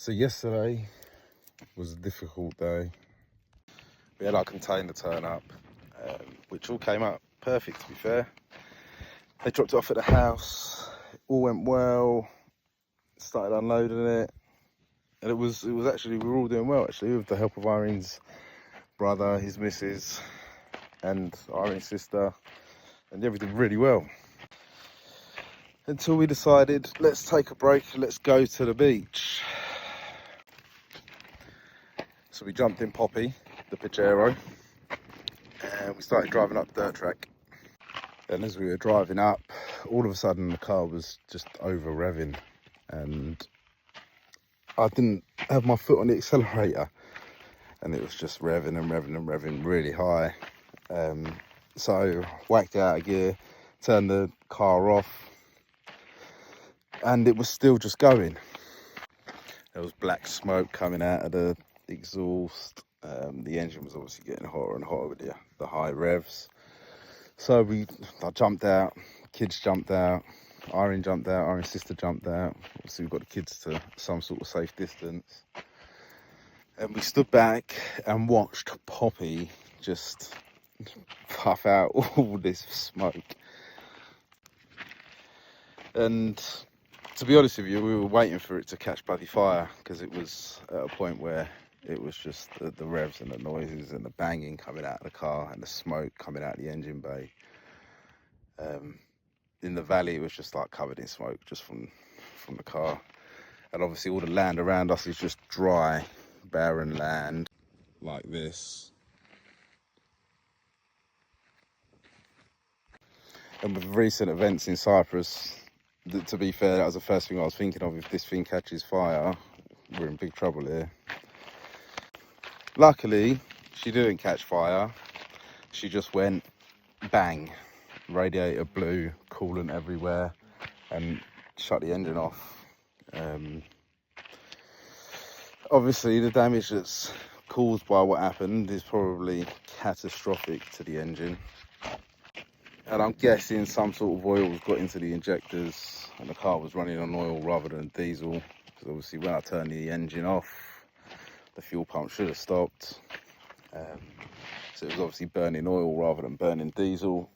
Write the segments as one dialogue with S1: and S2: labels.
S1: So yesterday was a difficult day. We had our container turn up, which all came out perfect, to be fair. They dropped it off at the house, it all went well, started unloading it, and it was actually, we were all doing well actually, with the help of Irene's brother, his missus, and Irene's sister, and everything really well. Until we decided, let's take a break, let's go to the beach. So we jumped in Poppy, the Pajero, and we started driving up the dirt track. And as we were driving up, all of a sudden the car was just over revving, and I didn't have my foot on the accelerator, and it was just revving and revving and revving really high. So whacked it out of gear, turned the car off, and it was still just going. There was black smoke coming out of the exhaust. The engine was obviously getting hotter and hotter with the high revs. So I jumped out, kids jumped out, Irene jumped out, Irene's sister jumped out. Obviously we've got the kids to some sort of safe distance. And we stood back and watched Poppy just puff out all this smoke. And to be honest with you, we were waiting for it to catch bloody fire, because it was at a point where it was just the revs and the noises and the banging coming out of the car and the smoke coming out of the engine bay. In the valley, it was just like covered in smoke just from the car. And obviously all the land around us is just dry, barren land like this. And with recent events in Cyprus, to be fair, that was the first thing I was thinking of. If this thing catches fire, we're in big trouble here. Luckily, she didn't catch fire. She just went bang, radiator blew, coolant everywhere, and shut the engine off. Obviously, the damage that's caused by what happened is probably catastrophic to the engine. And I'm guessing some sort of oil was got into the injectors and the car was running on oil rather than diesel. Because obviously when I turned the engine off, the fuel pump should have stopped. So it was obviously burning oil rather than burning diesel.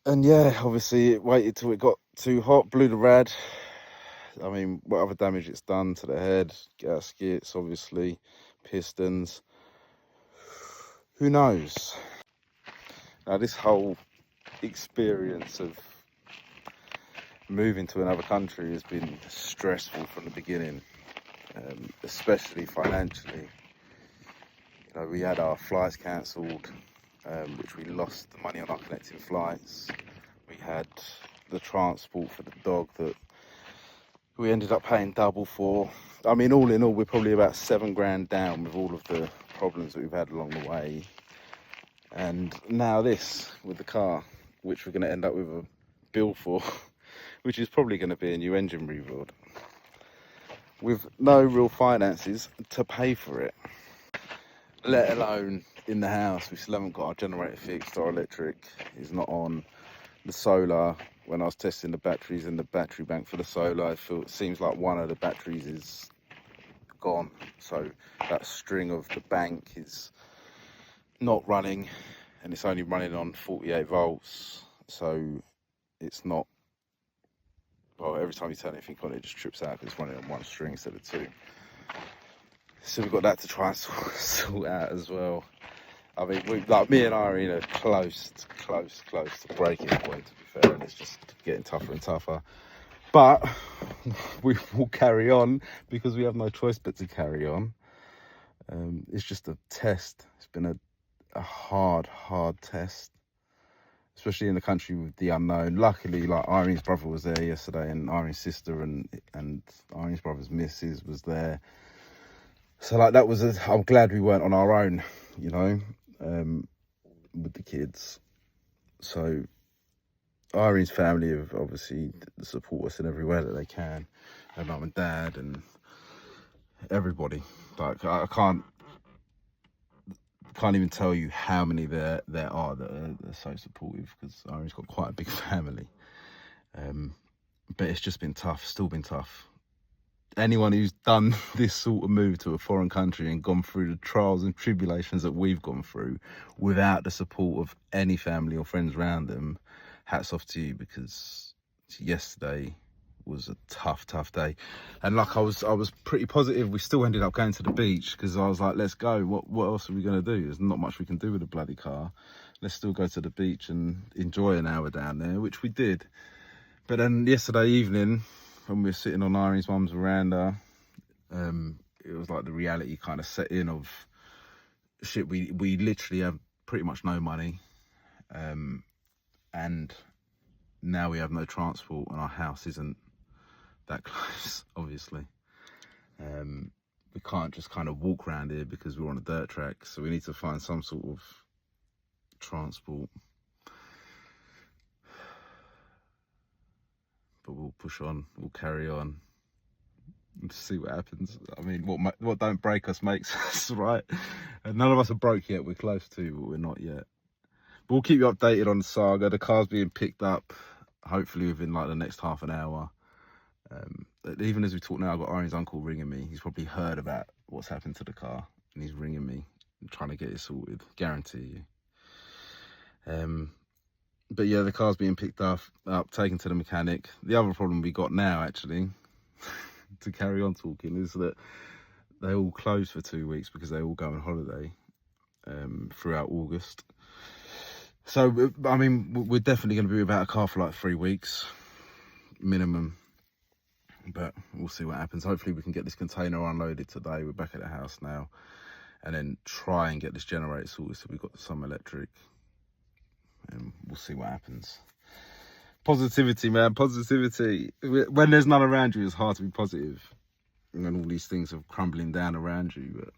S1: And yeah, obviously it waited till it got too hot, blew the rad. I mean, what other damage it's done to the head, gaskets, obviously, pistons. Who knows? Now, this whole experience of moving to another country has been stressful from the beginning, especially financially. You know, we had our flights cancelled, which we lost the money on our connecting flights. We had the transport for the dog that we ended up paying double for. I mean, all in all, we're probably about £7,000 down with all of the problems that we've had along the way. And now this with the car, which we're going to end up with a bill for, which is probably going to be a new engine rebuild, with no real finances to pay for it, let alone in the house. We still haven't got our generator fixed, our electric is not on. The solar, when I was testing the batteries in the battery bank for the solar, it seems like one of the batteries is gone. So that string of the bank is not running, and it's only running on 48 volts. So it's not, well, every time you turn anything on, it just trips out because it's running on one string instead of two. So we've got that to try and sort out as well. I mean, like me and Irene are close to breaking point, to be fair, and it's just getting tougher and tougher. But we will carry on because we have no choice but to carry on. It's just a test. It's been a hard test, especially in the country with the unknown. Luckily, like, Irene's brother was there yesterday, and Irene's sister and Irene's brother's missus was there. So like, that was I'm glad we weren't on our own, you know. With the kids. So Irene's family have obviously support us in every way that they can, her mum and dad and everybody. Like, I can't even tell you how many there are that are so supportive, because Irene's got quite a big family. But it's just been tough, still been tough. anyone who's done this sort of move to a foreign country and gone through the trials and tribulations that we've gone through without the support of any family or friends around them, hats off to you, because yesterday was a tough day. And like I was pretty positive we still ended up going to the beach, because I was like, let's go. What else are we going to do? There's not much we can do with a bloody car. Let's still go to the beach and enjoy an hour down there, which we did. But then yesterday evening, when we were sitting on Irene's mum's veranda, it was like the reality kind of set in of shit. We literally have pretty much no money, and now we have no transport, and our house isn't that close, obviously. We can't just kind of walk around here because we're on a dirt track, so we need to find some sort of transport. But we'll push on, we'll carry on and see what happens. I mean, what don't break us makes us, right? And none of us are broke yet. We're close to, but we're not yet. But we'll keep you updated on the saga. The car's being picked up, hopefully within like the next half an hour. Even as we talk now, I've got Oren's uncle ringing me. He's probably heard about what's happened to the car, and he's ringing me and trying to get it sorted. Guarantee you. But yeah, the car's being picked up, taken to the mechanic. The other problem we got now, actually, to carry on talking, is that they all closed for 2 weeks because they all go on holiday throughout August. So, I mean, we're definitely going to be without a car for like 3 weeks minimum. But we'll see what happens. Hopefully we can get this container unloaded today. We're back at the house now. And then try and get this generator sorted so we've got some electric. And we'll see what happens. Positivity, man, positivity. When there's none around you, it's hard to be positive. And then all these things are crumbling down around you. But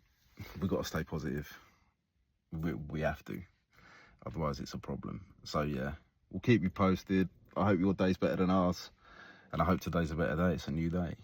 S1: we've got to stay positive. We have to. Otherwise it's a problem. So yeah, we'll keep you posted. I hope your day's better than ours. And I hope today's a better day. It's a new day.